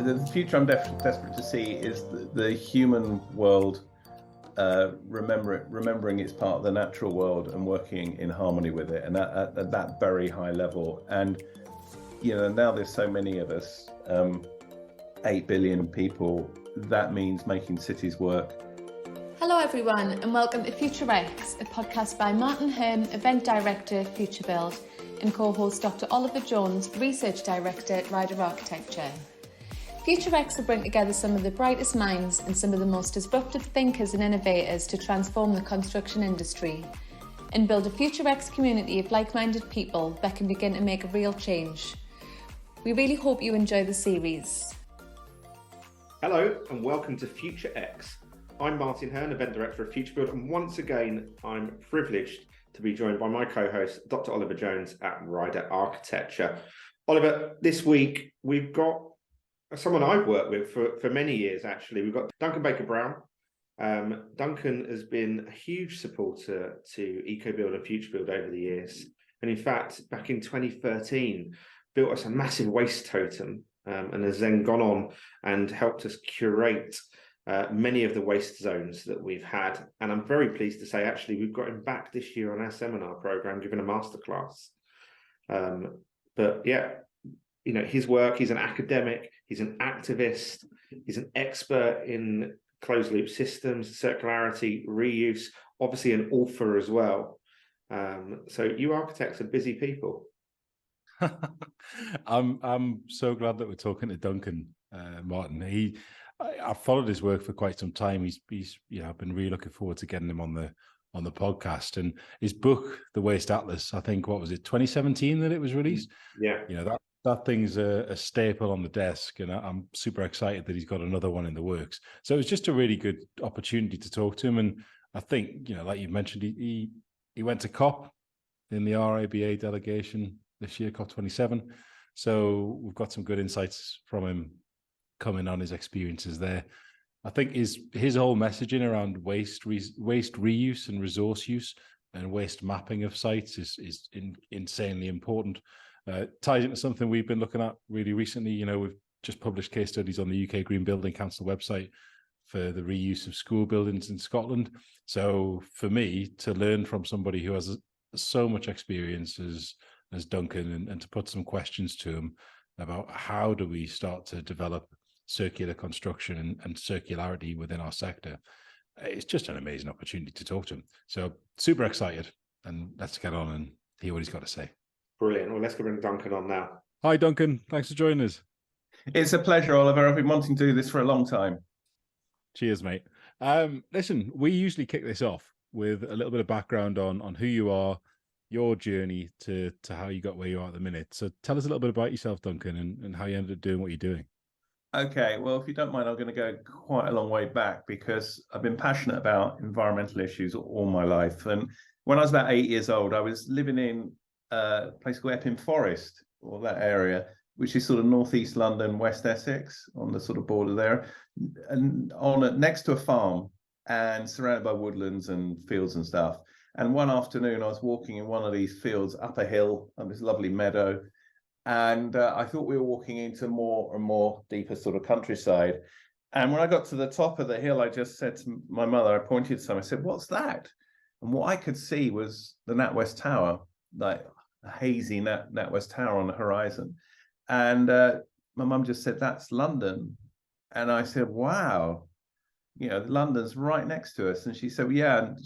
the future I'm desperate to see is the human world remembering it's part of the natural world and working in harmony with it, and at that very high level. And now there's so many of us, 8 billion people. That means making cities work. Hello everyone, and welcome to FutureX, a podcast by Martin Hearn, Event Director, Futurebuild, and co-host Dr. Oliver Jones, Research Director at RIBA Architecture. FutureX will bring together some of the brightest minds and some of the most disruptive thinkers and innovators to transform the construction industry and build a FutureX community of like-minded people that can begin to make a real change. We really hope you enjoy the series. Hello and welcome to FutureX. I'm Martin Hearn, Event Director of Futurebuild, and once again I'm privileged to be joined by my co-host Dr. Oliver Jones at RIBA Architecture. Oliver, this week we've got someone I've worked with for many years actually. We've got Duncan Baker-Brown. Duncan has been a huge supporter to Ecobuild and Futurebuild over the years, and in fact back in 2013 built us a massive waste totem and has then gone on and helped us curate many of the waste zones that we've had. And I'm very pleased to say, actually, we've got him back this year on our seminar program, giving a masterclass. But yeah, his work, he's an academic, he's an activist, he's an expert in closed loop systems, circularity, reuse, obviously an author as well. So you architects are busy people. I'm so glad that we're talking to Duncan, Martin. I've followed his work for quite some time. He's I've been really looking forward to getting him on the podcast. And his book, The Waste Atlas, I think, what was it, 2017 that it was released? Yeah. That thing's a staple on the desk, and I'm super excited that he's got another one in the works. So it was just a really good opportunity to talk to him. And I think, like you mentioned, he went to COP in the RIBA delegation this year, COP27. So we've got some good insights from him coming on his experiences there. I think his whole messaging around waste reuse and resource use and waste mapping of sites is insanely important. Ties into something we've been looking at really recently. We've just published case studies on the UK Green Building Council website for the reuse of school buildings in Scotland. So for me to learn from somebody who has so much experience as Duncan and to put some questions to him about how do we start to develop circular construction and circularity within our sector. It's just an amazing opportunity to talk to him. So super excited, and let's get on and hear what he's got to say. Brilliant. Well, let's go bring Duncan on now. Hi, Duncan. Thanks for joining us. It's a pleasure, Oliver. I've been wanting to do this for a long time. Cheers, mate. Listen, we usually kick this off with a little bit of background on who you are, your journey to how you got where you are at the minute. So tell us a little bit about yourself, Duncan, and how you ended up doing what you're doing. Okay, well, if you don't mind, I'm going to go quite a long way back because I've been passionate about environmental issues all my life. And when I was about 8 years old, I was living in a place called Epping Forest, or that area, which is sort of northeast London, West Essex, on the sort of border there, and next to a farm and surrounded by woodlands and fields and stuff. And one afternoon, I was walking in one of these fields up a hill on this lovely meadow. And I thought we were walking into more and more deeper sort of countryside. And when I got to the top of the hill, I just said to my mother, I pointed to some, I said, "What's that?" And what I could see was the NatWest Tower, like a hazy NatWest Tower on the horizon. And my mum just said, "That's London." And I said, "Wow, London's right next to us." And she said, "Well, yeah." And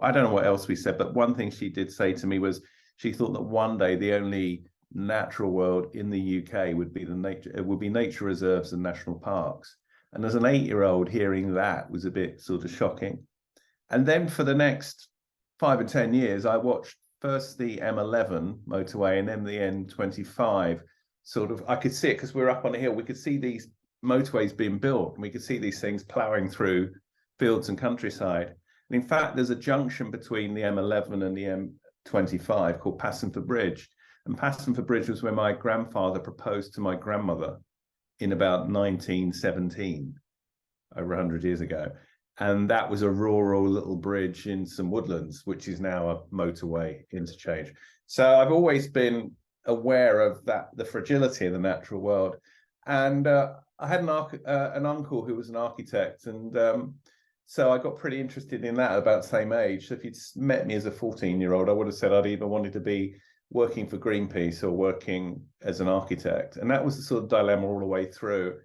I don't know what else we said, but one thing she did say to me was she thought that one day the only natural world in the UK would be nature reserves and national parks. And as an 8-year-old, hearing that was a bit sort of shocking. And then for the next 5 or 10 years, I watched first the M11 motorway and then the N25. Sort of, I could see it because we were up on a hill. We could see these motorways being built, and we could see these things ploughing through fields and countryside. And in fact, there's a junction between the M11 and the M25 called Passingford Bridge. And Passingford Bridge was where my grandfather proposed to my grandmother in about 1917, over 100 years ago. And that was a rural little bridge in some woodlands, which is now a motorway interchange. So I've always been aware of that, the fragility of the natural world. And I had an uncle who was an architect, and so I got pretty interested in that about the same age. So if you'd met me as a 14-year-old, I would have said I'd either wanted to be working for Greenpeace or working as an architect. And that was the sort of dilemma all the way through.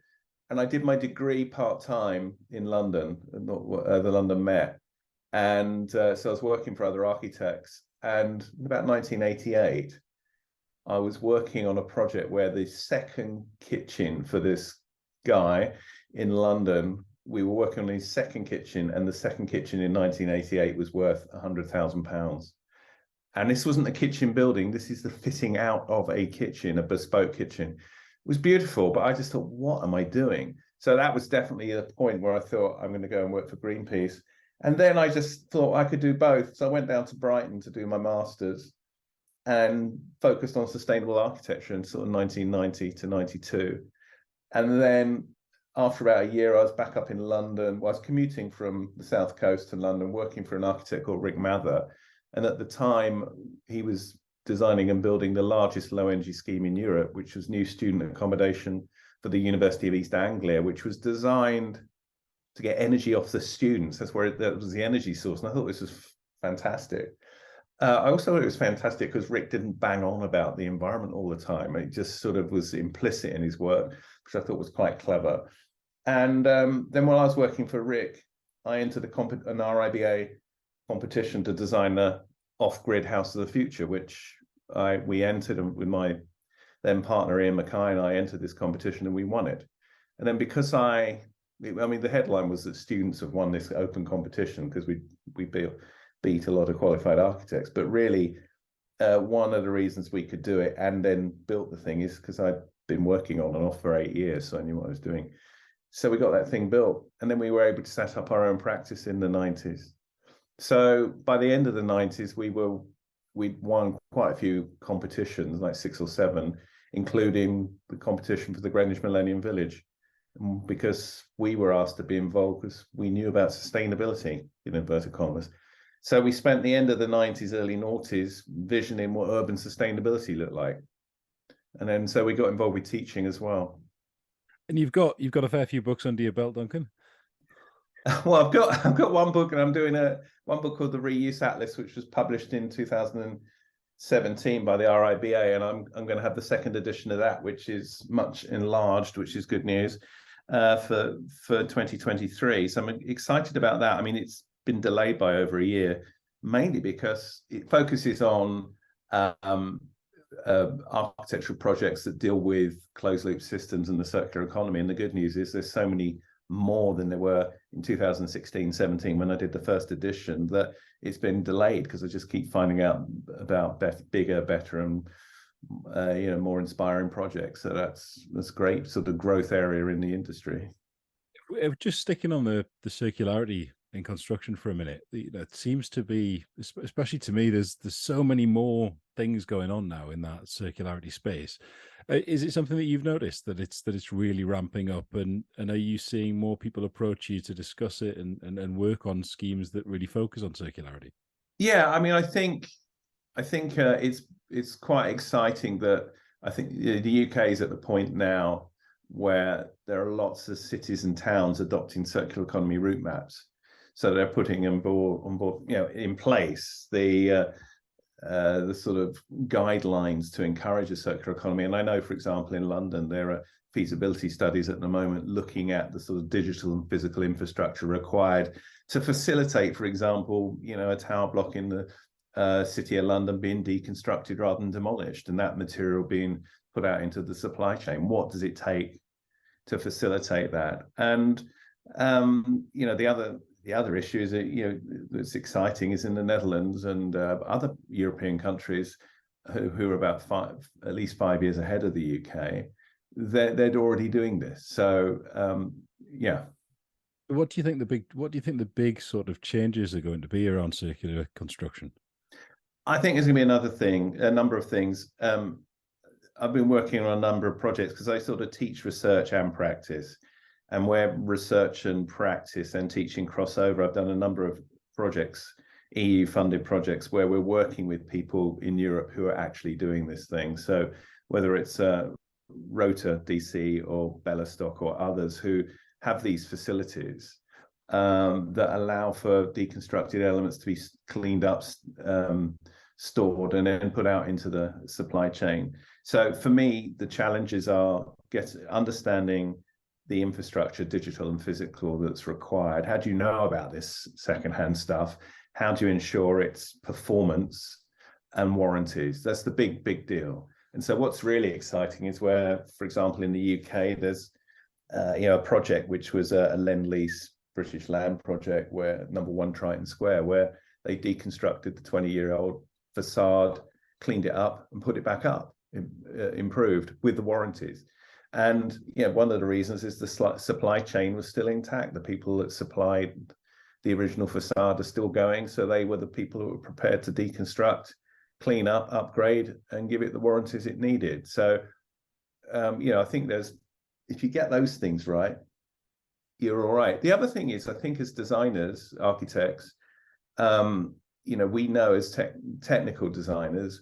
And I did my degree part-time in London, the London Met. And so I was working for other architects. And in about 1988, I was working on a project where the second kitchen for this guy in London, we were working on his second kitchen, and the second kitchen in 1988 was worth £100,000. And this wasn't a kitchen building. This is the fitting out of a kitchen, a bespoke kitchen. It was beautiful, but I just thought, what am I doing? So that was definitely the point where I thought, I'm going to go and work for Greenpeace. And then I just thought I could do both. So I went down to Brighton to do my master's and focused on sustainable architecture in sort of 1990 to 92. And then after about a year, I was back up in London. Well, I was commuting from the South Coast to London, working for an architect called Rick Mather. And at the time, he was designing and building the largest low-energy scheme in Europe, which was new student accommodation for the University of East Anglia, which was designed to get energy off the students. That was the energy source. And I thought this was fantastic. I also thought it was fantastic because Rick didn't bang on about the environment all the time. It just sort of was implicit in his work, which I thought was quite clever. And then while I was working for Rick, I entered an RIBA competition to design the off-grid house of the future, which we entered with my then partner Ian Mackay, and I entered this competition and we won it. And then because the headline was that students have won this open competition because we beat a lot of qualified architects, but really one of the reasons we could do it and then built the thing is because I'd been working on and off for 8 years, so I knew what I was doing. So we got that thing built, and then we were able to set up our own practice in the 90s. So by the end of the 90s, we'd won quite a few competitions, like 6 or 7, including the competition for the Greenwich Millennium Village, because we were asked to be involved because we knew about sustainability, in inverted commas. So we spent the end of the 90s, early noughties visioning what urban sustainability looked like. And then so we got involved with teaching as well. And you've got a fair few books under your belt, Duncan. Well, I've got one book, and I'm doing one book called The Reuse Atlas, which was published in 2017 by the RIBA, and I'm going to have the second edition of that, which is much enlarged, which is good news for 2023. So I'm excited about that. I mean, it's been delayed by over a year, mainly because it focuses on architectural projects that deal with closed loop systems and the circular economy. And the good news is there's so many more than there were in 2016-17 when I did the first edition, that it's been delayed because I just keep finding out about bigger, better, and more inspiring projects. So that's great sort of growth area in the industry. Just sticking on the circularity in construction for a minute, that seems to be, especially to me, there's so many more things going on now in that circularity space. Is it something that you've noticed that it's really ramping up, and are you seeing more people approach you to discuss it and work on schemes that really focus on circularity? Yeah, I mean, I think it's quite exciting that I think the UK is at the point now where there are lots of cities and towns adopting circular economy route maps. So they're putting on board, in place the sort of guidelines to encourage a circular economy. And I know, for example, in London, there are feasibility studies at the moment looking at the sort of digital and physical infrastructure required to facilitate, for example, a tower block in the City of London being deconstructed rather than demolished, and that material being put out into the supply chain. What does it take to facilitate that? And the other issue is that that's exciting is in the Netherlands and other European countries who are about at least 5 years ahead of the UK. They're already doing this. So yeah. What do you think the big sort of changes are going to be around circular construction? I think there's going to be a number of things. I've been working on a number of projects because I sort of teach research and practice. And where research and practice and teaching crossover, I've done a number of projects, EU-funded projects, where we're working with people in Europe who are actually doing this thing. So whether it's Rota DC or Bellestock or others who have these facilities that allow for deconstructed elements to be cleaned up, stored, and then put out into the supply chain. So for me, the challenges are understanding the infrastructure, digital and physical, that's required. How do you know about this secondhand stuff? How do you ensure its performance and warranties? That's the big deal. And so what's really exciting is where, for example, in the UK, there's a project which was a Lend-Lease British Land project, where number 1 Triton Square, where they deconstructed the 20-year-old facade, cleaned it up and put it back up, improved with the warranties. And one of the reasons is the supply chain was still intact. The people that supplied the original facade are still going, so they were the people who were prepared to deconstruct, clean up, upgrade, and give it the warranties it needed. So I think if you get those things right, you're all right. The other thing is, I think as designers, architects, we know as technical designers,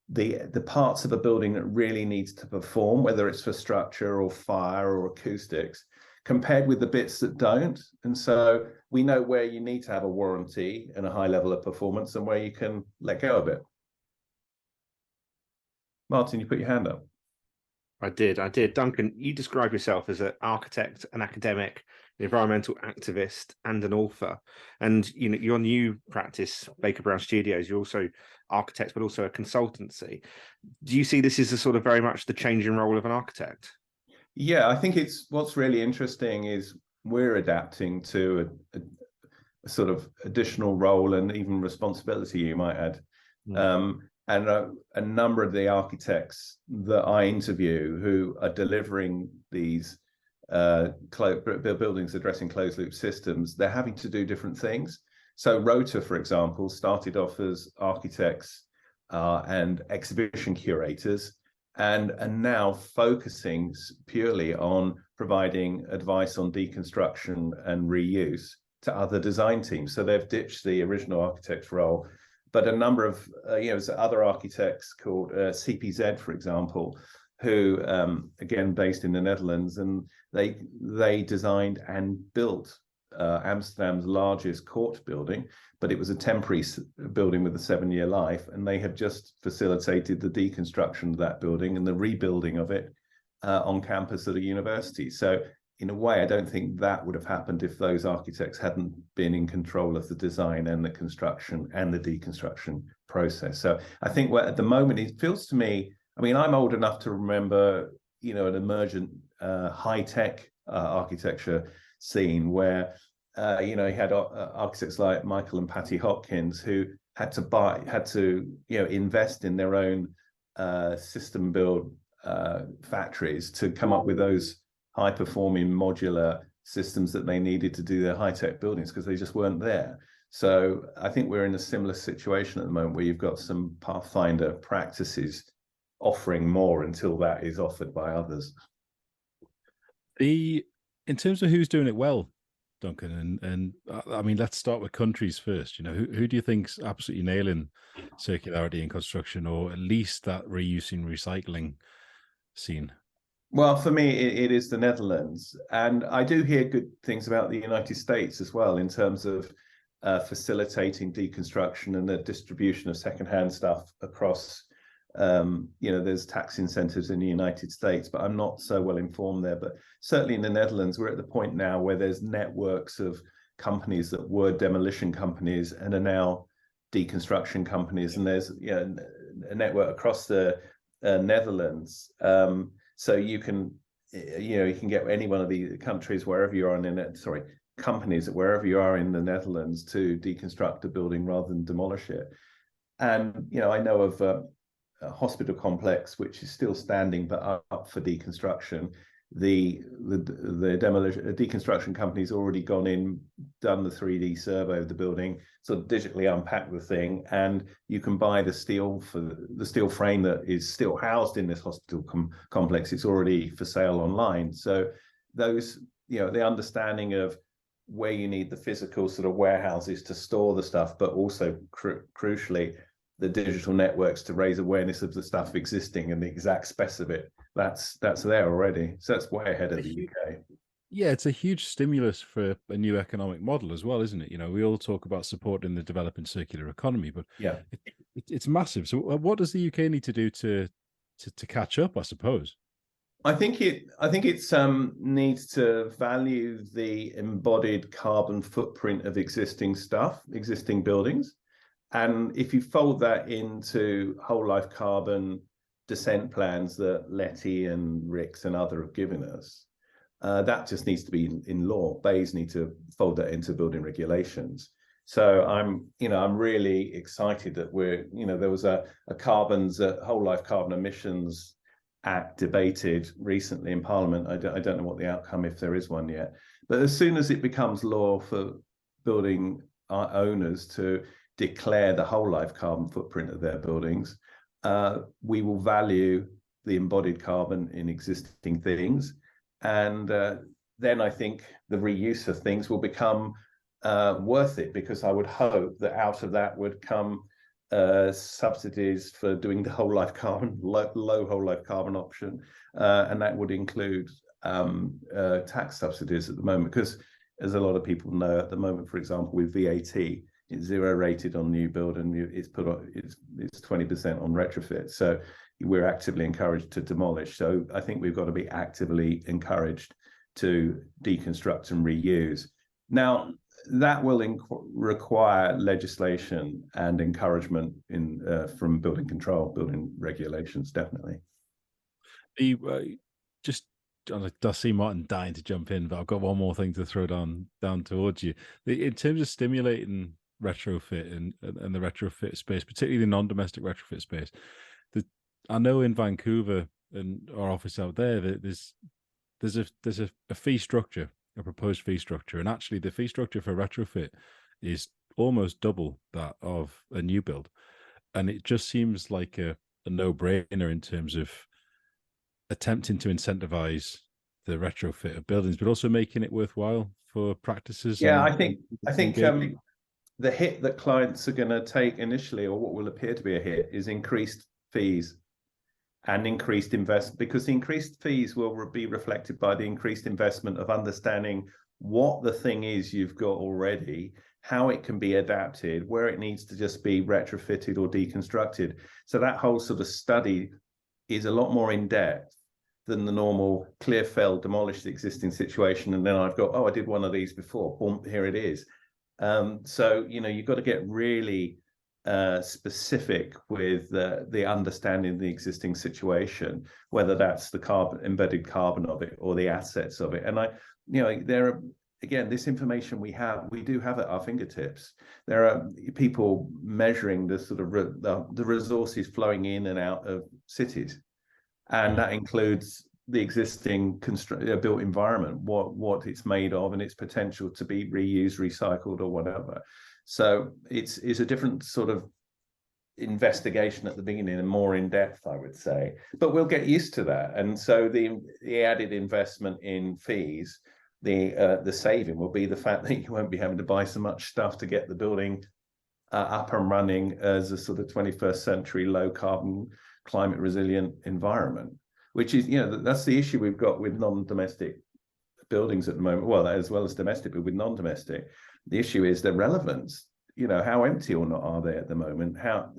the parts of a building that really needs to perform, whether it's for structure or fire or acoustics, compared with the bits that don't. And so we know where you need to have a warranty and a high level of performance and where you can let go of it. Martin, you put your hand up. I did. Duncan, you describe yourself as an architect, an academic, an environmental activist, and an author. And your new practice, BakerBrown Studios, you're also architects, but also a consultancy. Do you see this as a sort of very much the changing role of an architect? Yeah, I think what's really interesting is we're adapting to a sort of additional role and even responsibility, you might add. And a number of the architects that I interview who are delivering these buildings addressing closed loop systems, they're having to do different things. So Rota, for example, started off as architects and exhibition curators, and are now focusing purely on providing advice on deconstruction and reuse to other design teams. So they've ditched the original architect's role. But a number of other architects called CPZ, for example, who again based in the Netherlands, and they designed and built Amsterdam's largest court building, but it was a temporary building with a 7-year life, and they have just facilitated the deconstruction of that building and the rebuilding of it on campus at a university. So in a way, I don't think that would have happened if those architects hadn't been in control of the design and the construction and the deconstruction process. So I think at the moment, it feels to me, I mean, I'm old enough to remember, an emergent high-tech architecture scene where, you had architects like Michael and Patty Hopkins who had to invest in their own system build factories to come up with those high-performing modular systems that they needed to do their high-tech buildings, because they just weren't there. So I think we're in a similar situation at the moment where you've got some pathfinder practices offering more until that is offered by others. In terms of who's doing it well, Duncan, and I mean, let's start with countries first. Who do you think's absolutely nailing circularity in construction, or at least that reusing, recycling scene? Well, for me, it is the Netherlands. And I do hear good things about the United States as well, in terms of facilitating deconstruction and the distribution of secondhand stuff across, there's tax incentives in the United States, but I'm not so well informed there. But certainly in the Netherlands, we're at the point now where there's networks of companies that were demolition companies and are now deconstruction companies. And there's a network across the Netherlands. So you can get any one of the countries wherever you are companies wherever you are in the Netherlands to deconstruct a building rather than demolish it. And I know of a hospital complex which is still standing but up for deconstruction. The deconstruction company's already gone in, done the 3D survey of the building, sort of digitally unpacked the thing, and you can buy the steel frame that is still housed in this hospital complex. It's already for sale online. So those, the understanding of where you need the physical sort of warehouses to store the stuff, but also crucially the digital networks to raise awareness of the stuff existing and the exact specs of it. That's there already. So that's way ahead of the UK. Yeah, it's a huge stimulus for a new economic model as well, isn't it? You know, we all talk about supporting the developing circular economy, but yeah, it's massive. So what does the UK need to do to catch up, I suppose? I think it needs to value the embodied carbon footprint of existing stuff, existing buildings. And if you fold that into whole life carbon descent plans that Letty and Rix and other have given us, that just needs to be in law. Bays need to fold that into building regulations. So I'm really excited that there was a whole life carbon emissions Act debated recently in Parliament. I don't know what the outcome, if there is one yet. But as soon as it becomes law for building owners to declare the whole life carbon footprint of their buildings, we will value the embodied carbon in existing things. And then I think the reuse of things will become worth it, because I would hope that out of that would come subsidies for doing the whole life carbon, low whole life carbon option. And that would include tax subsidies at the moment, because as a lot of people know at the moment, for example, with VAT, it's zero rated on new build and it's 20% on retrofit. So we're actively encouraged to demolish. So I think we've got to be actively encouraged to deconstruct and reuse. Now, that will require legislation and encouragement from building control, building regulations, definitely. I see Martin dying to jump in, but I've got one more thing to throw down towards you. In terms of stimulating retrofit and the retrofit space, particularly the non-domestic retrofit space, I know in Vancouver and our office out there, there's a fee structure, a proposed fee structure, and actually the fee structure for retrofit is almost double that of a new build, and it just seems like a no-brainer in terms of attempting to incentivize the retrofit of buildings, but also making it worthwhile for practices. Yeah, I think the hit that clients are going to take initially, or what will appear to be a hit, is increased fees and increased investment, because the increased fees will be reflected by the increased investment of understanding what the thing is you've got already, how it can be adapted, where it needs to just be retrofitted or deconstructed. So that whole sort of study is a lot more in depth than the normal clear fell, demolish the existing situation, and then I've got, I did one of these before, boom, here it is. So you've got to get really specific with the understanding of the existing situation, whether that's the embedded carbon of it or the assets of it. And there are, again, this information we do have at our fingertips. There are people measuring the sort of the resources flowing in and out of cities, and that includes the existing built environment, what it's made of, and its potential to be reused, recycled, or whatever. So it's a different sort of investigation at the beginning and more in depth, I would say. But we'll get used to that. And so the added investment in fees, the saving will be the fact that you won't be having to buy so much stuff to get the building up and running as a sort of 21st century low carbon, climate resilient environment, which is, that's the issue we've got with non-domestic buildings at the moment. Well, as well as domestic, but with non-domestic, the issue is their relevance. How empty or not are they at the moment? How,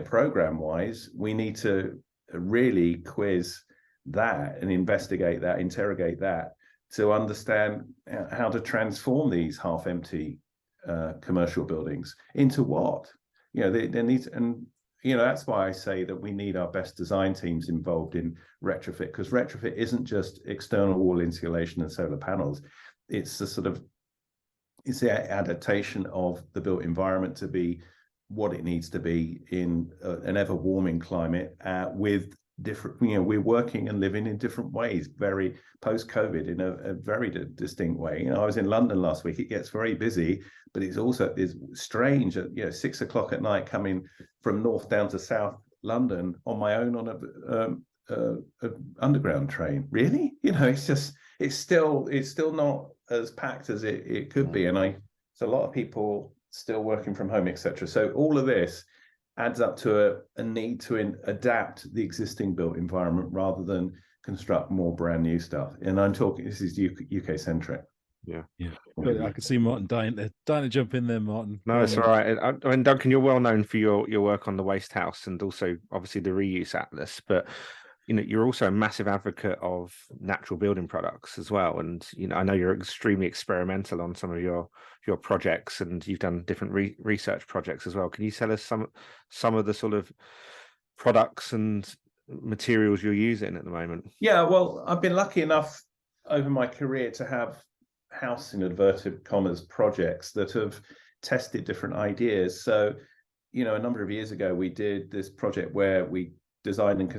program wise, we need to really quiz that and investigate that, interrogate that, to understand how to transform these half empty commercial buildings into what? They need, and that's why I say that we need our best design teams involved in retrofit, because retrofit isn't just external wall insulation and solar panels. It's the adaptation of the built environment to be what it needs to be in an ever warming climate, with different, we're working and living in different ways, very post-COVID, in a very distinct way. I was in London last week. It gets very busy, but it's strange at 6 o'clock at night coming from north down to south London on my own on a underground train. Really, it's still not as packed as it could be, and it's a lot of people still working from home, etc. So all of this, adds up to a need to adapt the existing built environment rather than construct more brand new stuff. And I'm talking, this is UK centric. Yeah. I can see Martin dying to jump in there, Martin. No, it's all right. I mean, Duncan, you're well known for your work on the Waste House and also obviously the Reuse Atlas, but you're also a massive advocate of natural building products as well. And I know you're extremely experimental on some of your projects, and you've done different research projects as well. Can you tell us some of the sort of products and materials you're using at the moment? Yeah, well, I've been lucky enough over my career to have house in inverted commas projects that have tested different ideas. So, a number of years ago, we did this project where we designed and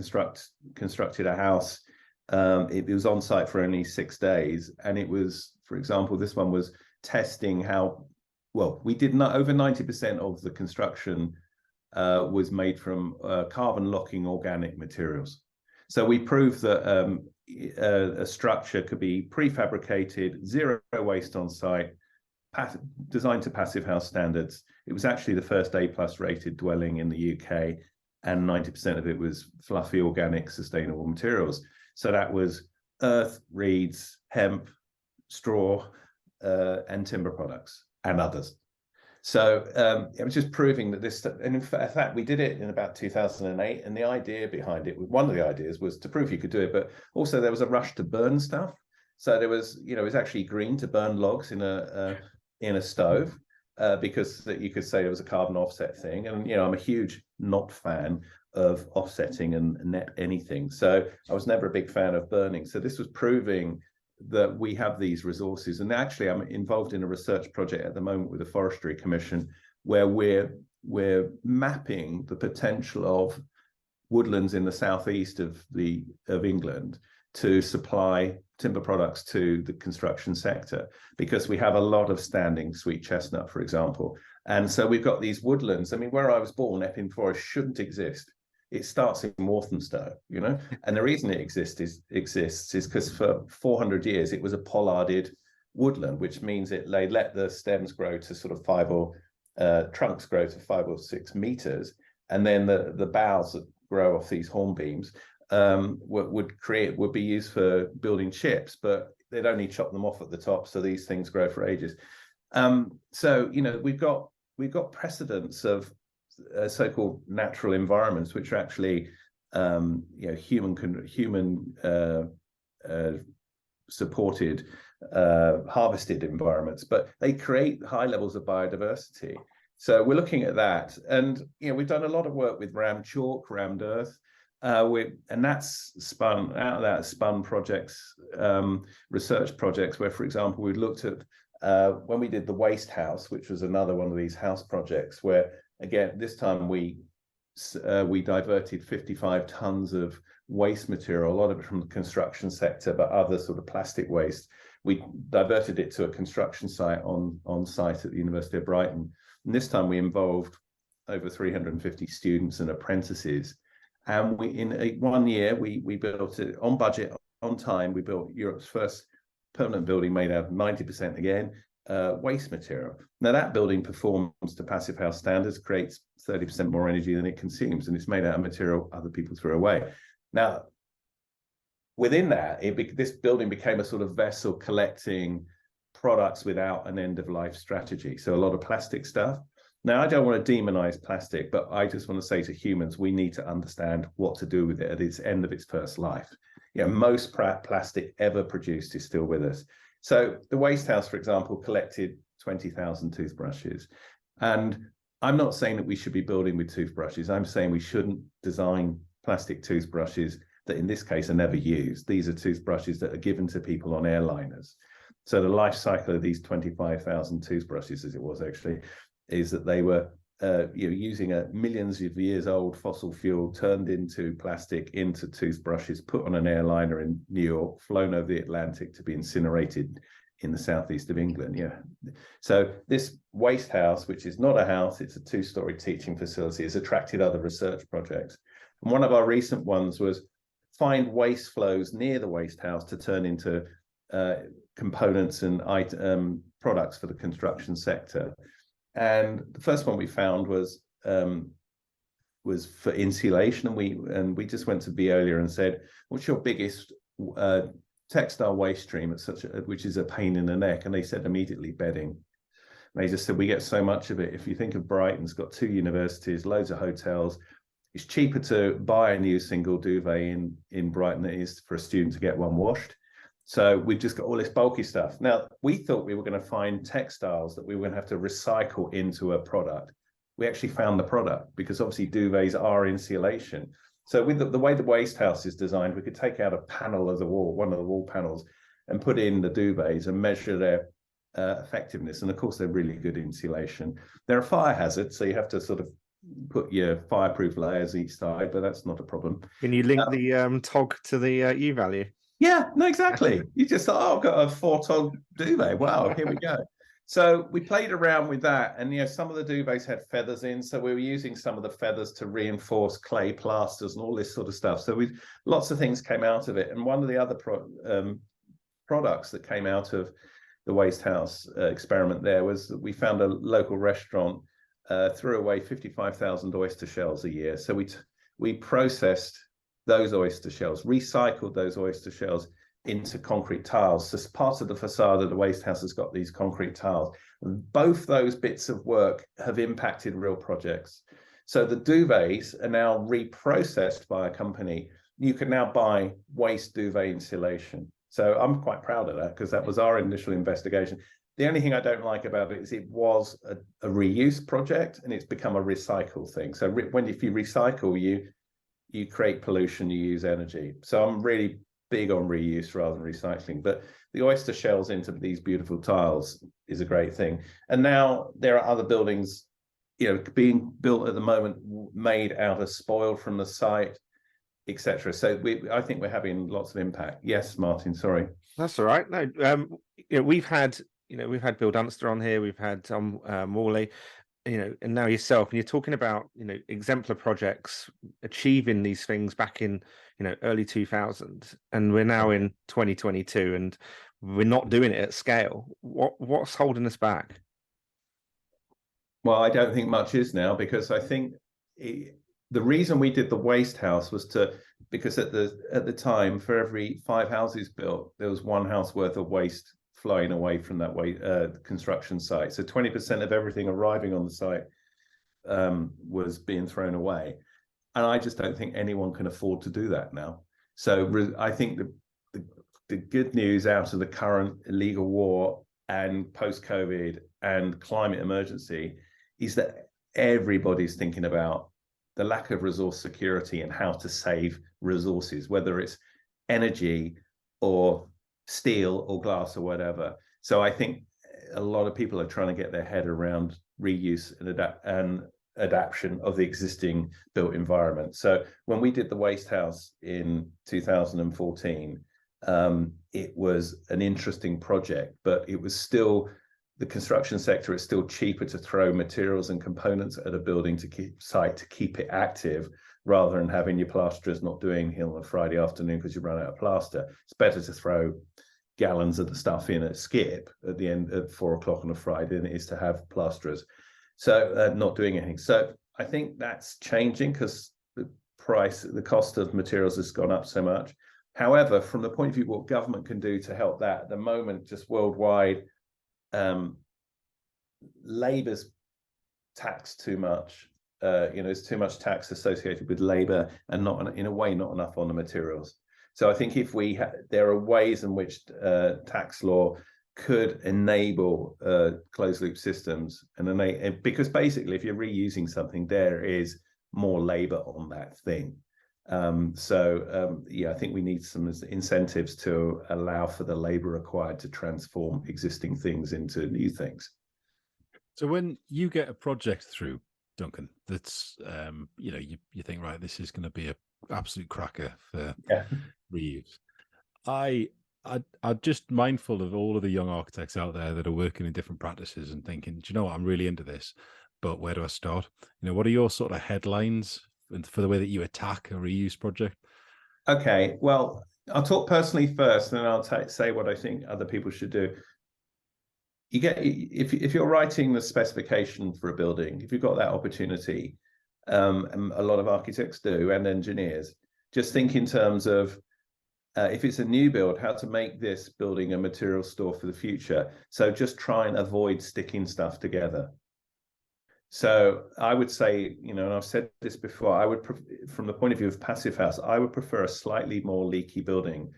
constructed a house. It was on site for only 6 days, and it was, for example, this one was testing how well we did. Not over 90% of the construction was made from carbon locking organic materials. So we proved that a structure could be prefabricated, zero waste on site, designed to passive house standards. It was actually the first A+ rated dwelling in the UK, and 90% of it was fluffy, organic, sustainable materials. So that was earth, reeds, hemp, straw, and timber products, and others. So it was just proving that this, and in fact, we did it in about 2008. And the idea behind it, one of the ideas was to prove you could do it, but also there was a rush to burn stuff. So there was, it was actually green to burn logs in a stove because that you could say it was a carbon offset thing. And I'm a huge not fan of offsetting and net anything. So I was never a big fan of burning. So this was proving that we have these resources. And actually, I'm involved in a research project at the moment with the Forestry Commission, where we're mapping the potential of woodlands in the southeast of England to supply timber products to the construction sector, because we have a lot of standing sweet chestnut, for example. And so we've got these woodlands. I mean, where I was born, Epping Forest shouldn't exist. It starts in Walthamstow, and the reason it exists is because for 400 years it was a pollarded woodland, which means they let the stems grow to sort of trunks grow to 5 or 6 meters, and then the boughs that grow off these hornbeams would be used for building chips, but they'd only chop them off at the top, so these things grow for ages. So we've got precedents of so-called natural environments, which are actually human supported harvested environments, but they create high levels of biodiversity. So we're looking at that, and we've done a lot of work with rammed chalk, rammed earth, and that's spun out of that spun projects, research projects, where, for example, we looked at when we did the Waste House, which was another one of these house projects, where again this time we diverted 55 tons of waste material, a lot of it from the construction sector, but other sort of plastic waste. We diverted it to a construction site on site at the University of Brighton, and this time we involved over 350 students and apprentices. And in 1 year, we built it on budget, on time. We built Europe's first permanent building made out of 90% again waste material. Now that building performs to passive house standards, creates 30% more energy than it consumes, and it's made out of material other people throw away. Now, within that, this building became a sort of vessel collecting products without an end-of-life strategy. So a lot of plastic stuff. Now, I don't want to demonize plastic, but I just want to say to humans, we need to understand what to do with it at its end of its first life. Most plastic ever produced is still with us. So the Waste House, for example, collected 20,000 toothbrushes. And I'm not saying that we should be building with toothbrushes. I'm saying we shouldn't design plastic toothbrushes that in this case are never used. These are toothbrushes that are given to people on airliners. So the life cycle of these 25,000 toothbrushes, as it was actually, is that they were using a millions of years old fossil fuel turned into plastic, into toothbrushes, put on an airliner in New York, flown over the Atlantic to be incinerated in the southeast of England. So this Waste House, which is not a house, it's a 2-story teaching facility, has attracted other research projects. And one of our recent ones was find waste flows near the Waste House to turn into components and products for the construction sector. And the first one we found was was for insulation, and we just went to Veolia and said, what's your biggest textile waste stream at which is a pain in the neck? And they said immediately bedding. And they just said, we get so much of it. If you think of Brighton, it's got 2 universities, loads of hotels. It's cheaper to buy a new single duvet in Brighton than it is for a student to get one washed. So we've just got all this bulky stuff. Now, we thought we were going to find textiles that we were going to have to recycle into a product. We actually found the product, because obviously duvets are insulation. So with the way the waste house is designed, we could take out a panel of the wall, one of the wall panels, and put in the duvets and measure their effectiveness. And of course, they're really good insulation. They're a fire hazard, so you have to sort of put your fireproof layers each side, but that's not a problem. Can you link the TOG to the U value? Yeah, no, exactly. You just thought, oh, I've got a 4 TOG duvet. Wow, here we go. So we played around with that, and some of the duvets had feathers in, so we were using some of the feathers to reinforce clay plasters and all this sort of stuff. So lots of things came out of it. And one of the other products that came out of the Waste House experiment there was that we found a local restaurant threw away 55,000 oyster shells a year. So we processed those oyster shells, recycled those oyster shells into concrete tiles. So part of the facade of the waste house has got these concrete tiles. Both those bits of work have impacted real projects. So the duvets are now reprocessed by a company. You can now buy waste duvet insulation. So I'm quite proud of that, because that was our initial investigation. The only thing I don't like about it is it was a reuse project, and it's become a recycle thing. So if you recycle, you create pollution, you use energy. So I'm really big on reuse rather than recycling. But the oyster shells into these beautiful tiles is a great thing. And now there are other buildings, being built at the moment, made out of spoil from the site, etc. So I think we're having lots of impact. Yes, Martin, sorry. That's all right. No, we've had Bill Dunster on here, we've had Tom Morley, and now yourself, and you're talking about, exemplar projects achieving these things back in, early 2000, and we're now in 2022, and we're not doing it at scale. What's holding us back? Well, I don't think much is now, because I think the reason we did the waste house was because at the time, for every 5 houses built, there was 1 house worth of waste flowing away from that construction site. So 20% of everything arriving on the site was being thrown away. And I just don't think anyone can afford to do that now. So I think the good news out of the current illegal war and post-COVID and climate emergency is that everybody's thinking about the lack of resource security and how to save resources, whether it's energy or steel or glass or whatever. So I think a lot of people are trying to get their head around reuse and adaptation of the existing built environment. So when we did the waste house in 2014, it was an interesting project, but it was still, the construction sector is still cheaper to throw materials and components at a building to keep it active, rather than having your plasterers not doing it on a Friday afternoon because you run out of plaster. It's better to throw gallons of the stuff in a skip at the end at 4 o'clock on a Friday than it is to have plasterers. So not doing anything. So I think that's changing, because the cost of materials has gone up so much. However, from the point of view of what government can do to help that, at the moment, just worldwide, labour's taxed too much. There's too much tax associated with labour, and not enough on the materials. So I think if there are ways in which tax law could enable closed loop systems, because basically, if you're reusing something, there is more labour on that thing. I think we need some incentives to allow for the labour required to transform existing things into new things. So when you get a project through, Duncan, that's you think, right, this is going to be an absolute cracker for reuse. I'm just mindful of all of the young architects out there that are working in different practices and thinking, do you know what, I'm really into this, but where do I start? What are your sort of headlines for the way that you attack a reuse project? Okay, well, I'll talk personally first, and then I'll say what I think other people should do. If you're writing the specification for a building, if you've got that opportunity, and a lot of architects do, and engineers. Just think in terms of if it's a new build, how to make this building a material store for the future. So just try and avoid sticking stuff together. So I would say, and I've said this before, from the point of view of passive house, I would prefer a slightly more leaky building,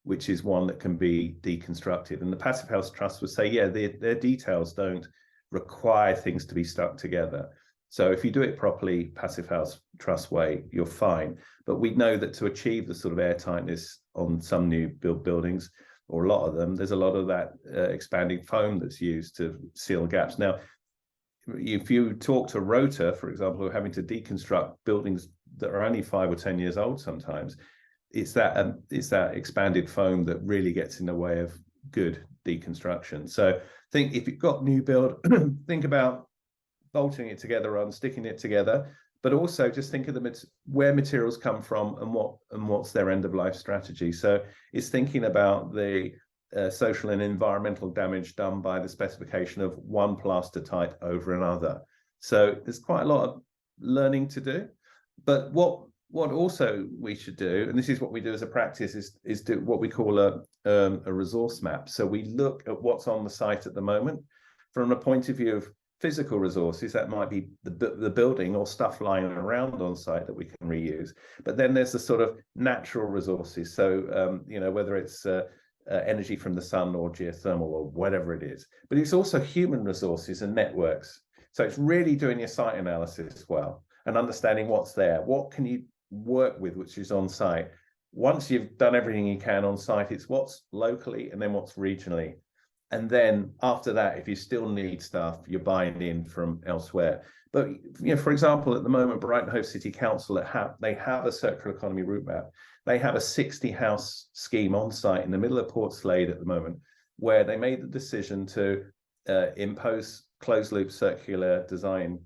which is one that can be deconstructed. And the Passive House Trust would say, yeah, their details don't require things to be stuck together. So if you do it properly, Passive House Trust way, you're fine. But we know that to achieve the sort of airtightness on some new buildings, or a lot of them, there's a lot of that expanding foam that's used to seal gaps. Now, if you talk to Rota, for example, who are having to deconstruct buildings that are only 5 or 10 years old sometimes, it's that expanded foam that really gets in the way of good deconstruction. So think if you've got new build, think about bolting it together and sticking it together, but also just think of where materials come from and what's their end of life strategy. So it's thinking about the social and environmental damage done by the specification of one plaster type over another. So there's quite a lot of learning to do. But what also we should do, and this is what we do as a practice, is do what we call a resource map. So we look at what's on the site at the moment from a point of view of physical resources. That might be the building or stuff lying around on site that we can reuse. But then there's the sort of natural resources. So whether it's energy from the sun or geothermal or whatever it is. But it's also human resources and networks. So it's really doing your site analysis well and understanding what's there. What can you work with which is on site? Once you've done everything you can on site, it's what's locally and then what's regionally. And then after that, if you still need stuff, you're buying in from elsewhere. But for example, at the moment, Brighton Hove City Council, they have a circular economy route map. They have a 60-house scheme on site in the middle of Portslade at the moment, where they made the decision to impose closed-loop circular design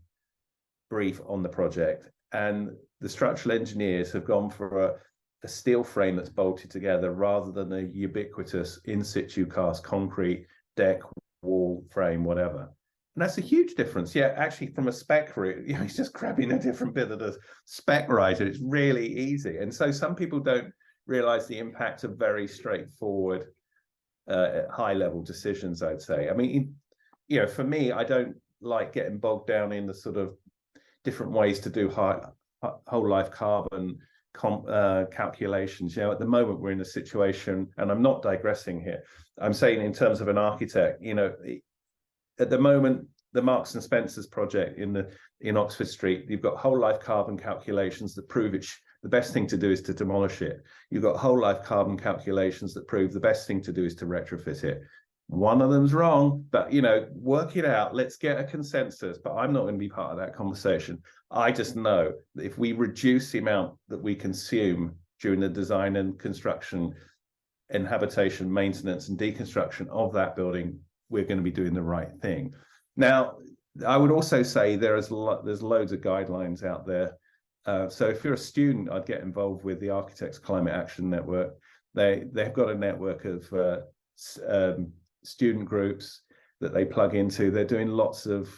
brief on the project. And the structural engineers have gone for a steel frame that's bolted together rather than a ubiquitous in-situ cast concrete deck, wall, frame, whatever. And that's a huge difference. Yeah, actually, from a spec route, it's just grabbing a different bit of the spec writer. It's really easy. And so some people don't realize the impact of very straightforward, high-level decisions, I'd say. I mean, for me, I don't like getting bogged down in the sort of different ways to do whole life carbon calculations. At the moment, we're in a situation, and I'm not digressing here, I'm saying in terms of an architect, at the moment, the Marks and Spencer's project in Oxford Street, you've got whole life carbon calculations that prove the best thing to do is to demolish it. You've got whole life carbon calculations that prove the best thing to do is to retrofit it. One of them's wrong, but work it out. Let's get a consensus. But I'm not going to be part of that conversation. I just know that if we reduce the amount that we consume during the design and construction and habitation, maintenance and deconstruction of that building, we're going to be doing the right thing. Now, I would also say there's loads of guidelines out there. So if you're a student, I'd get involved with the Architects Climate Action Network. They've got a network of student groups that they plug into. They're doing lots of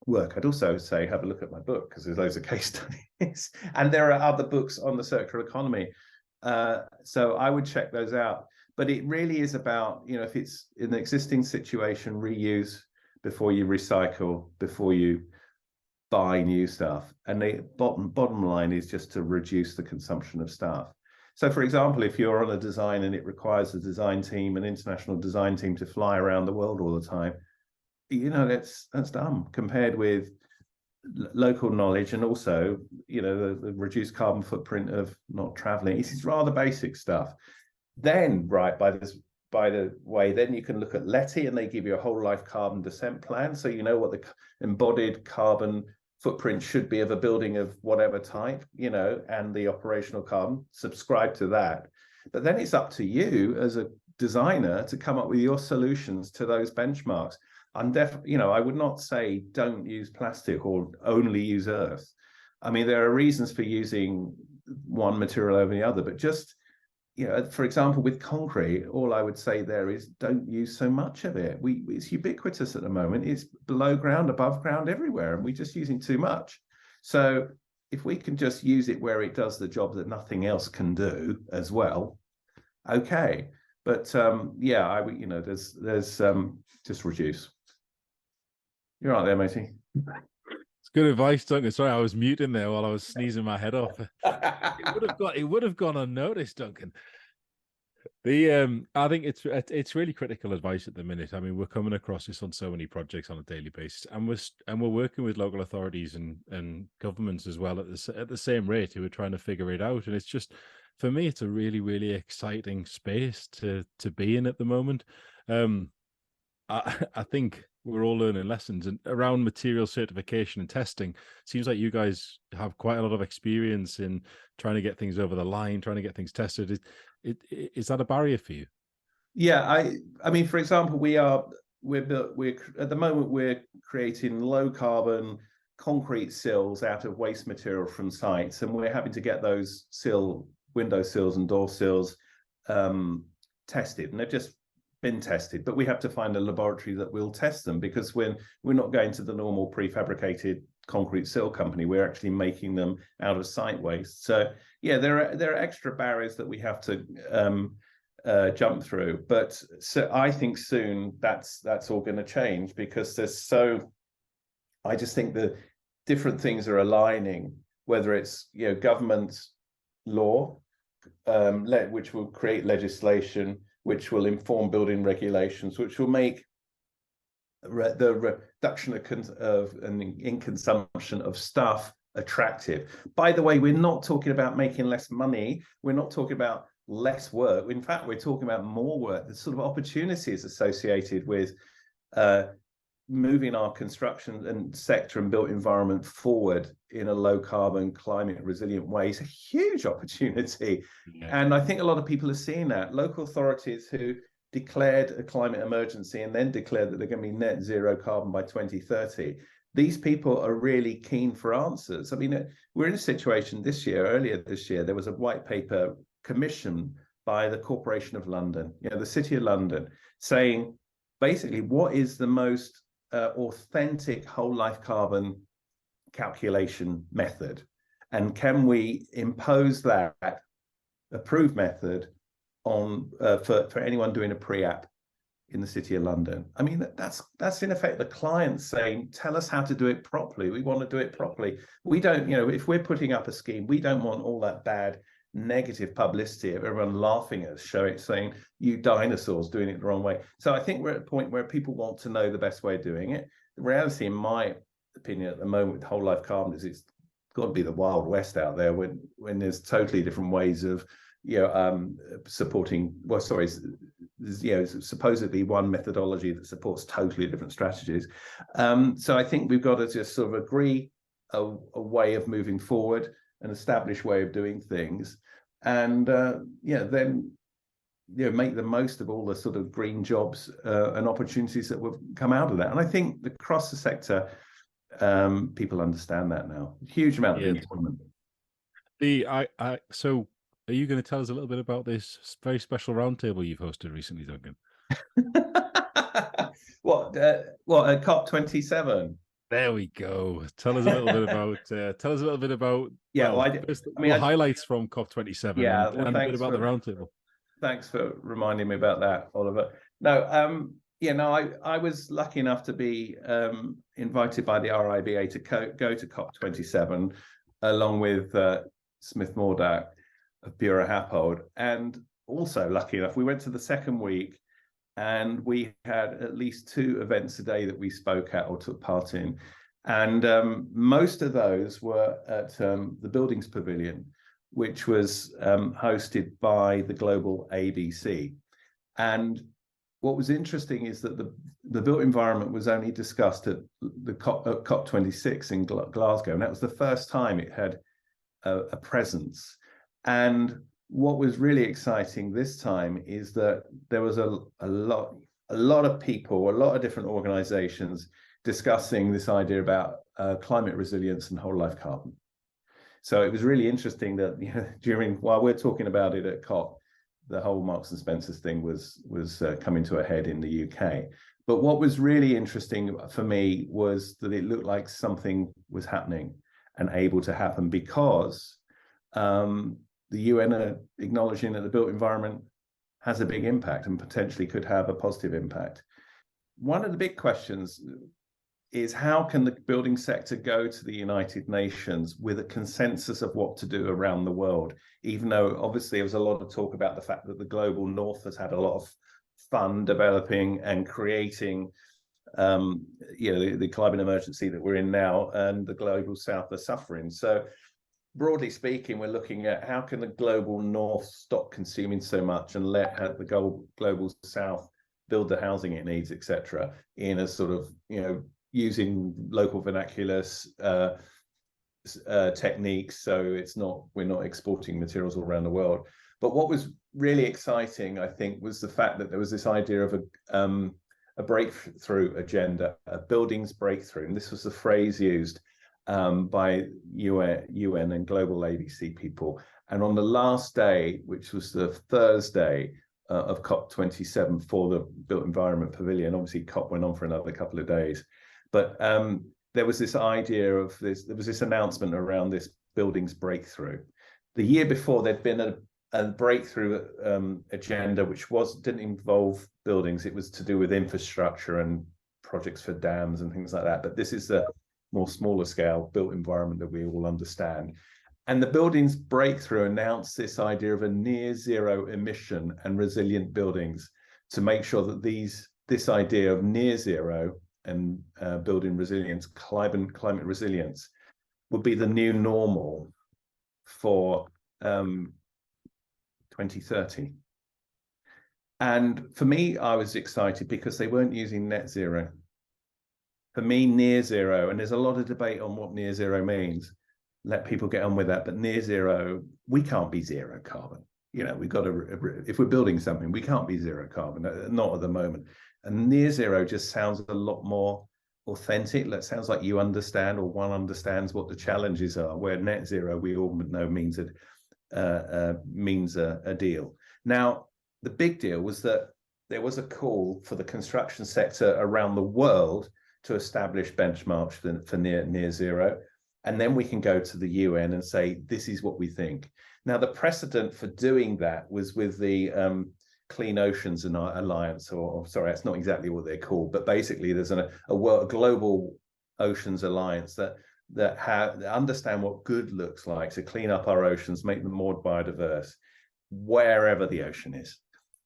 work. I'd also say have a look at my book, because there's loads of case studies. And there are other books on the circular economy. So I would check those out. But it really is about, if it's in an existing situation, reuse before you recycle, before you buy new stuff. And the bottom line is just to reduce the consumption of stuff. So, for example, if you're on a design and it requires a design team, an international design team, to fly around the world all the time, that's dumb compared with local knowledge, and also, the reduced carbon footprint of not traveling. This is rather basic stuff. Then, right, by the way, then you can look at LETI, and they give you a whole life carbon descent plan. So you know what the embodied carbon footprint should be of a building of whatever type, and the operational carbon. Subscribe to that. But then it's up to you as a designer to come up with your solutions to those benchmarks. I'm definitely, I would not say don't use plastic or only use earth. I mean, there are reasons for using one material over the other, but just, for example, with concrete, all I would say there is don't use so much of it. It's ubiquitous at the moment. It's below ground, above ground, everywhere, and we're just using too much. So if we can just use it where it does the job that nothing else can do as well, okay. But there's just reduce. You're right there, matey. It's good advice, Duncan. Sorry, I was muting there while I was sneezing my head off. It would have gone unnoticed, Duncan. I think it's really critical advice at the minute. I mean, we're coming across this on so many projects on a daily basis, and we're working with local authorities and governments as well at the same rate who are trying to figure it out. And it's just, for me, it's a really, really exciting space to be in at the moment. I think we're all learning lessons, and around material certification and testing, seems like you guys have quite a lot of experience in trying to get things over the line, trying to get things tested. Is that a barrier for you? Yeah, I mean, for example, we're at the moment we're creating low carbon concrete sills out of waste material from sites, and we're having to get those window sills and door sills tested, and they've just been tested, but we have to find a laboratory that will test them, because we're not going to the normal prefabricated concrete sill company. We're actually making them out of site waste. So yeah, there are extra barriers that we have to jump through, but so I think soon that's all going to change, because I just think the different things are aligning, whether it's government law, which will create legislation, which will inform building regulations, which will make the reduction in consumption of stuff attractive. By the way, we're not talking about making less money. We're not talking about less work. In fact, we're talking about more work. There's sort of opportunities associated with moving our construction and sector and built environment forward in a low carbon, climate resilient way. Is a huge opportunity. Yeah. And I think a lot of people are seeing that. Local authorities who declared a climate emergency and then declared that they're going to be net zero carbon by 2030. These people are really keen for answers. I mean, we're in a situation earlier this year, there was a white paper commissioned by the Corporation of London, the City of London, saying basically what is the most authentic whole life carbon calculation method, and can we impose that approved method on for anyone doing a pre-app in the City of London? I mean, that's in effect the client saying, tell us how to do it properly. We want to do it properly. We don't, if we're putting up a scheme, we don't want all that bad negative publicity of everyone laughing at us, saying you dinosaurs doing it the wrong way. So I think we're at a point where people want to know the best way of doing it. The reality, in my opinion, at the moment with whole life carbon is it's got to be the Wild West out there when there's totally different ways of supporting. Well, sorry, supposedly one methodology that supports totally different strategies. So I think we've got to just sort of agree a way of moving forward, an established way of doing things, and then make the most of all the sort of green jobs and opportunities that will come out of that. And I think across the sector, people understand that now. Huge amount of employment. So are you going to tell us a little bit about this very special roundtable you've hosted recently, Duncan? What at COP27? There we go. Tell us a little bit about. Highlights from COP27. Yeah, and a bit about the roundtable. Thanks for reminding me about that, Oliver. No, I was lucky enough to be invited by the RIBA to go to COP27 along with Smith Mordak of Bura Happold, and also lucky enough we went to the second week, and we had at least 2 events a day that we spoke at or took part in, and most of those were at the Buildings Pavilion, which was hosted by the global ABC. And what was interesting is that the built environment was only discussed at the COP26 in Glasgow, and that was the first time it had a presence. And what was really exciting this time is that there was a lot of people, a lot of different organizations discussing this idea about climate resilience and whole life carbon. So it was really interesting that while we're talking about it at COP, the whole Marks and Spencer's thing was coming to a head in the UK. But what was really interesting for me was that it looked like something was happening. and able to happen because the UN are acknowledging that the built environment has a big impact and potentially could have a positive impact. One of the big questions is how can the building sector go to the United Nations with a consensus of what to do around the world, even though obviously there was a lot of talk about the fact that the global north has had a lot of fun developing and creating the climate emergency that we're in now, and the global south are suffering. So broadly speaking, we're looking at how can the global north stop consuming so much and let the global south build the housing it needs, etc., in a sort of, using local vernacular techniques, so we're not exporting materials all around the world. But what was really exciting, I think, was the fact that there was this idea of a breakthrough agenda, a buildings breakthrough, and this was the phrase used by UN and global ABC people. And on the last day, which was the Thursday of COP27 for the Built Environment Pavilion, obviously COP went on for another couple of days, but there was this idea of this, there was this announcement around this buildings breakthrough. The year before, there'd been a breakthrough agenda, which didn't involve buildings. It was to do with infrastructure and projects for dams and things like that. But this is the more smaller scale built environment that we all understand. And the buildings breakthrough announced this idea of a near zero emission and resilient buildings to make sure that this idea of near zero and building resilience, climate resilience, would be the new normal for 2030. And for me, I was excited because they weren't using net zero. For me, near zero, and there's a lot of debate on what near zero means. Let people get on with that. But near zero, we can't be zero carbon. We've got to, if we're building something, we can't be zero carbon, not at the moment. And near zero just sounds a lot more authentic. That sounds like you understand, or one understands what the challenges are, where net zero, we all know, means a deal. Now, the big deal was that there was a call for the construction sector around the world to establish benchmarks for near zero. And then we can go to the UN and say, this is what we think. Now, the precedent for doing that was with the Clean Oceans Alliance, or sorry, that's not exactly what they're called, but basically there's a global oceans alliance that understand what good looks like to clean up our oceans, make them more biodiverse, wherever the ocean is.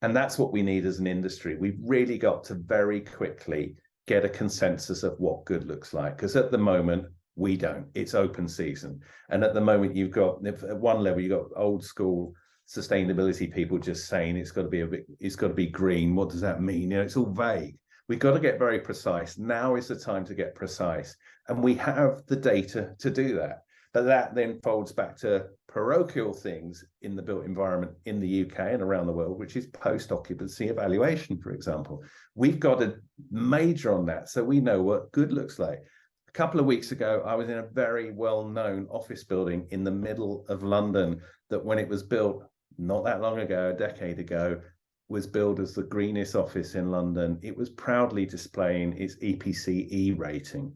And that's what we need as an industry. We've really got to very quickly get a consensus of what good looks like, because at the moment, we don't. It's open season. And at the moment, you've got, at one level, you've got old school sustainability people just saying it's got to be green. What does that mean? It's all vague. We've got to get very precise. Now is the time to get precise. And we have the data to do that. But that then folds back to parochial things in the built environment in the UK and around the world, which is post-occupancy evaluation, for example. We've got to major on that so we know what good looks like. A couple of weeks ago, I was in a very well-known office building in the middle of London that, when it was built not that long ago, a decade ago, was billed as the greenest office in London. It was proudly displaying its EPC E rating.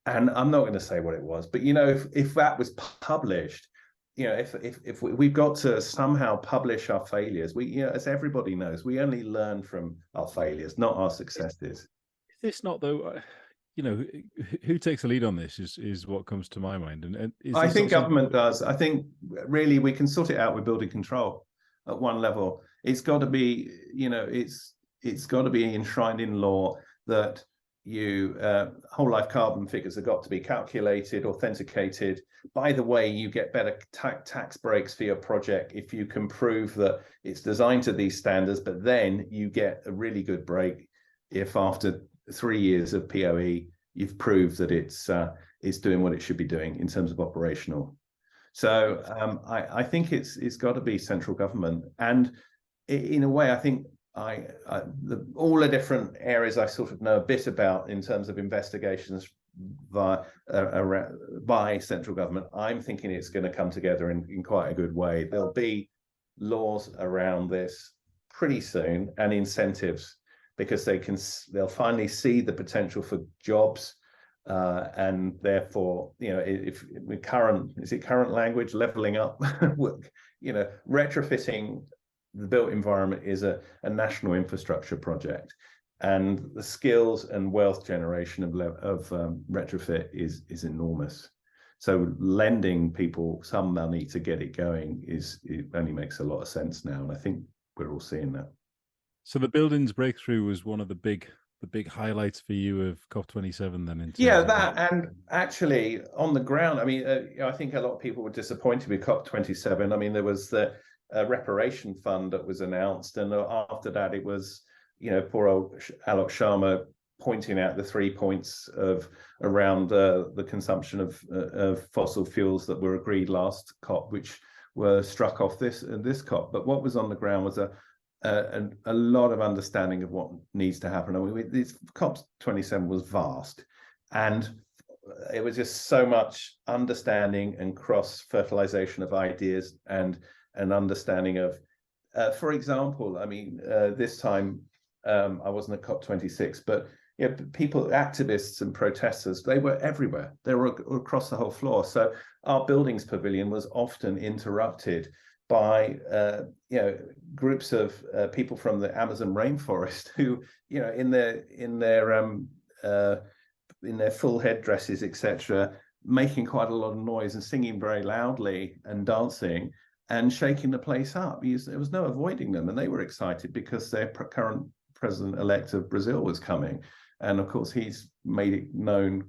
And I'm not going to say what it was, but if that was published, if we've got to somehow publish our failures, as everybody knows, we only learn from our failures, not our successes. Is this not, though? Who takes the lead on this is what comes to my mind. And I think government does. I think really we can sort it out with building control at one level. It's got to be, it's got to be enshrined in law that whole life carbon figures have got to be calculated, authenticated. By the way, you get better tax breaks for your project if you can prove that it's designed to these standards, but then you get a really good break if after 3 years of POE, you've proved that it's doing what it should be doing in terms of operational. So I think it's got to be central government. And in a way, I think all the different areas I sort of know a bit about in terms of investigations by central government, I'm thinking it's going to come together in quite a good way. There'll be laws around this pretty soon, and incentives, because they'll finally see the potential for jobs and therefore, if with current language, leveling up, retrofitting the built environment is a national infrastructure project, and the skills and wealth generation of retrofit is enormous. So lending people some money to get it going it only makes a lot of sense now, and I think we're all seeing that. So the buildings breakthrough was one of the big highlights for you of COP27 then? And actually on the ground, I mean, I think a lot of people were disappointed with COP27. I mean, there was the reparation fund that was announced, and after that it was, poor old Alok Sharma pointing out the 3 points around the consumption of fossil fuels that were agreed last COP, which were struck off this COP. But what was on the ground was a lot of understanding of what needs to happen. I mean, this COP27 was vast, and it was just so much understanding and cross-fertilization of ideas and an understanding of, for example, I mean, this time I wasn't at COP26, but people, activists and protesters, they were everywhere. They were across the whole floor. So our buildings pavilion was often interrupted by groups of people from the Amazon rainforest who, in their full headdresses, etc., making quite a lot of noise and singing very loudly and dancing and shaking the place up. There was no avoiding them, and they were excited because their current president-elect of Brazil was coming, and of course he's made it known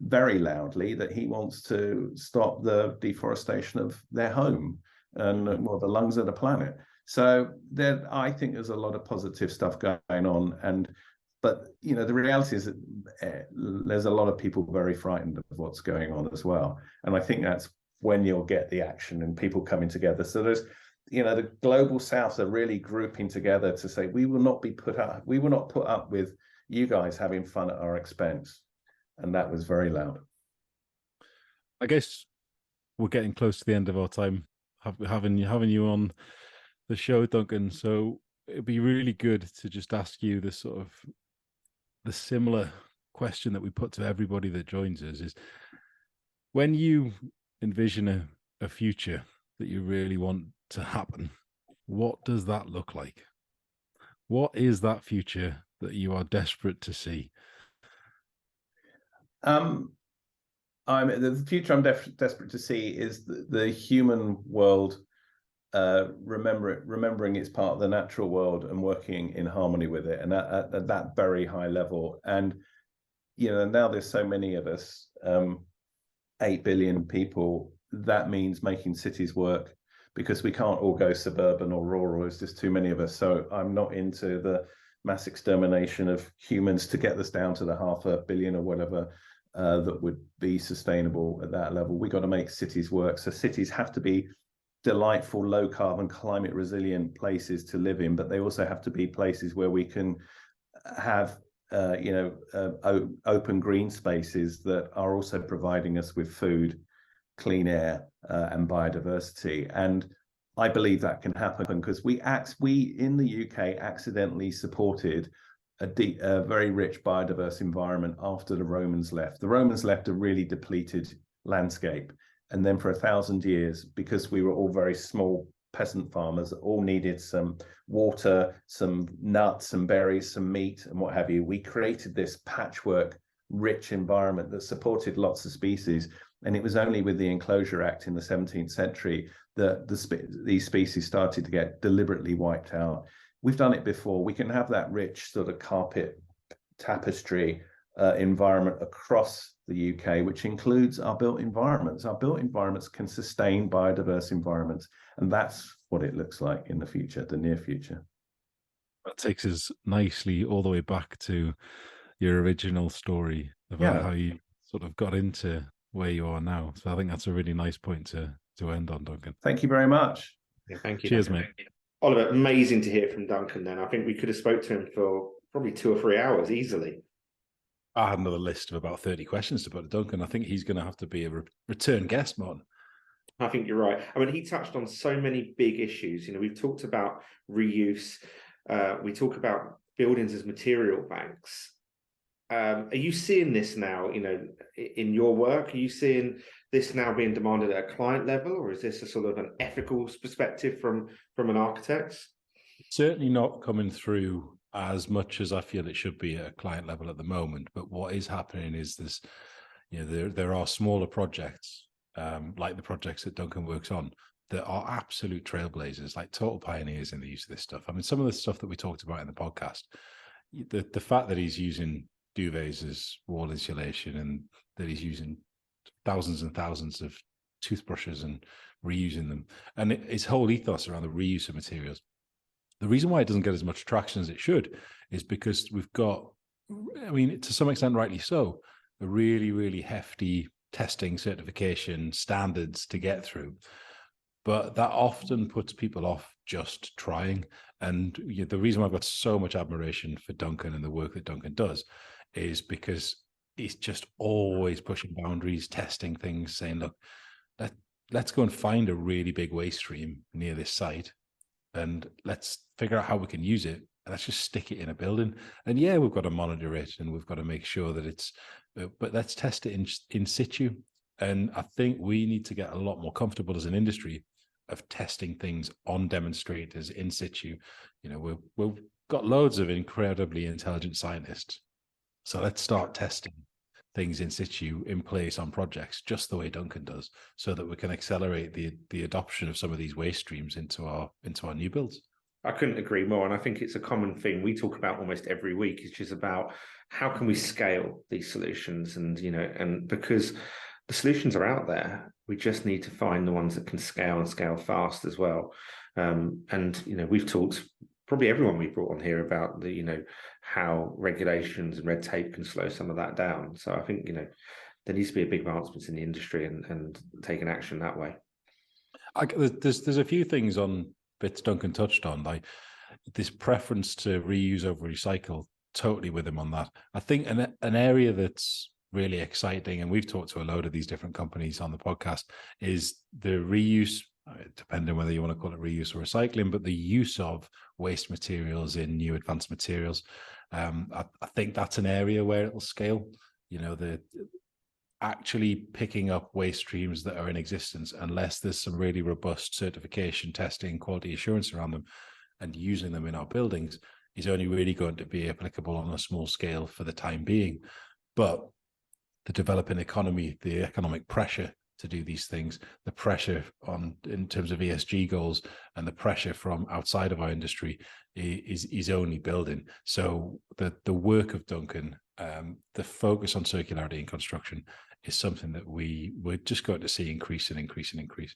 very loudly that he wants to stop the deforestation of their home and the lungs of the planet. So I think there's a lot of positive stuff going on, but the reality is that there's a lot of people very frightened of what's going on as well, and I think that's when you'll get the action and people coming together. So there's the global south are really grouping together to say we will not put up with you guys having fun at our expense, and that was very loud. I guess we're getting close to the end of our time having you on the show, Duncan. So it'd be really good to just ask you the similar question that we put to everybody that joins us: is when you envision a future that you really want to happen, what does that look like? What is that future that you are desperate to see? The future I'm desperate to see is the human world remembering it's part of the natural world and working in harmony with it, and at that very high level. And now there's so many of us, 8 billion people. That means making cities work, because we can't all go suburban or rural. There's just too many of us. So I'm not into the mass extermination of humans to get us down to the 500 million or whatever that would be sustainable at that level. We got to make cities work. So cities have to be delightful, low carbon, climate resilient places to live in, but they also have to be places where we can have open green spaces that are also providing us with food, clean air, and biodiversity. And I believe that can happen because we in the UK accidentally supported a very rich biodiverse environment after the Romans left. The Romans left a really depleted landscape, and then for 1,000 years, because we were all very small peasant farmers that all needed some water, some nuts, some berries, some meat, and what have you, we created this patchwork rich environment that supported lots of species. And it was only with the Enclosure Act in the 17th century that these species started to get deliberately wiped out. We've done it before. We can have that rich sort of carpet tapestry environment across the UK, which includes our built environments. Our built environments can sustain biodiverse environments, and that's what it looks like in the future, the near future. That takes us nicely all the way back to your original story about how you sort of got into where you are now. So I think that's a really nice point to end on, Duncan. Thank you very much. Yeah, thank you. Cheers, mate. Oliver, amazing to hear from Duncan then. I think we could have spoke to him for probably 2 or 3 hours easily. I had another list of about 30 questions to put to Duncan. I think he's going to have to be a return guest, Martin. I think you're right. I mean, he touched on so many big issues. We've talked about reuse. We talk about buildings as material banks. Are you seeing this now, in your work? Are you seeing this now being demanded at a client level, or is this a sort of an ethical perspective from an architect? Certainly not coming through as much as I feel it should be at a client level at the moment. But what is happening is this, there are smaller projects, like the projects that Duncan works on, that are absolute trailblazers, like total pioneers in the use of this stuff. I mean, some of the stuff that we talked about in the podcast, the fact that he's using duvets as wall insulation, and that he's using thousands and thousands of toothbrushes and reusing them, and his whole ethos around the reuse of materials. The reason why it doesn't get as much traction as it should is because we've got, I mean, to some extent rightly so, a really, really hefty testing, certification, standards to get through. But that often puts people off just trying. And the reason why I've got so much admiration for Duncan and the work that Duncan does is because he's just always pushing boundaries, testing things, saying, look, let's go and find a really big waste stream near this site, and let's figure out how we can use it. And let's just stick it in a building. And yeah, we've got to monitor it, and we've got to make sure that it's, but let's test it in situ. And I think we need to get a lot more comfortable as an industry of testing things on demonstrators in situ. We've got loads of incredibly intelligent scientists. So let's start testing things in situ in place on projects, just the way Duncan does, so that we can accelerate the adoption of some of these waste streams into our new builds. I couldn't agree more. And I think it's a common thing we talk about almost every week, which is about how can we scale these solutions? And because the solutions are out there, we just need to find the ones that can scale and scale fast as well. We've talked, probably everyone we brought on here, about how regulations and red tape can slow some of that down. So I think, there needs to be a big advancements in the industry and taking action that way. There's a few things on bits Duncan touched on, like this preference to reuse over recycle, totally with him on that. I think an area that's really exciting, and we've talked to a load of these different companies on the podcast, is the reuse, depending whether you want to call it reuse or recycling, but the use of waste materials in new advanced materials. I think that's an area where it'll scale, the actually picking up waste streams that are in existence, unless there's some really robust certification, testing, quality assurance around them, and using them in our buildings, is only really going to be applicable on a small scale for the time being. But the developing economy, the economic pressure to do these things, the pressure in terms of ESG goals, and the pressure from outside of our industry is only building. So the work of Duncan, the focus on circularity in construction, is something that we're just going to see increase and increase and increase.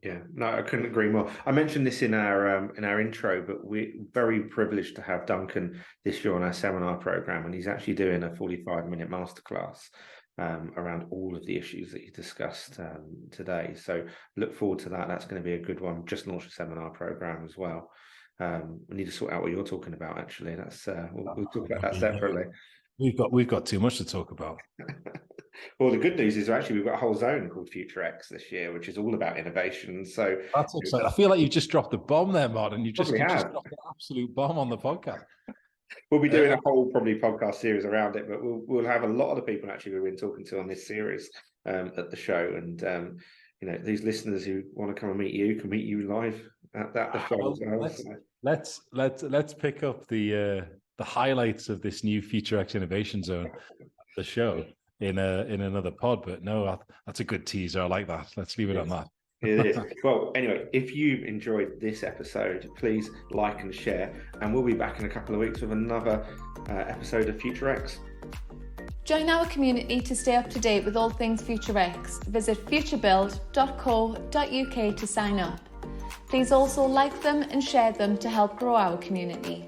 Yeah, no, I couldn't agree more. I mentioned this in our intro, but we're very privileged to have Duncan this year on our seminar program, and he's actually doing a 45-minute masterclass around all of the issues that you discussed today. So look forward to that. That's going to be a good one. Just launched a seminar program as well. We need to sort out what you're talking about. Actually, that's we'll talk about that separately. We've got too much to talk about. Well, the good news is actually we've got a whole zone called FutureX this year, which is all about innovation. So that's exciting. I feel like you've just dropped the bomb there, Martin. You just dropped an absolute bomb on the podcast. We'll be doing a whole probably podcast series around it, but we'll have a lot of the people actually we've been talking to on this series at the show. And these listeners who want to come and meet you can meet you live at the show as well. Let's pick up the highlights of this new FutureX Innovation Zone, the show, in another pod. But no, that's a good teaser. I like that. Let's leave it on that. It is. Well, anyway, if you enjoyed this episode, please like and share, and we'll be back in a couple of weeks with another episode of FutureX. Join our community to stay up to date with all things FutureX. Visit futurebuild.co.uk to sign up. Please also like them and share them to help grow our community.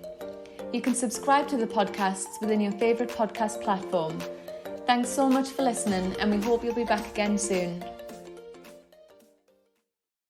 You can subscribe to the podcasts within your favourite podcast platform. Thanks so much for listening, and we hope you'll be back again soon.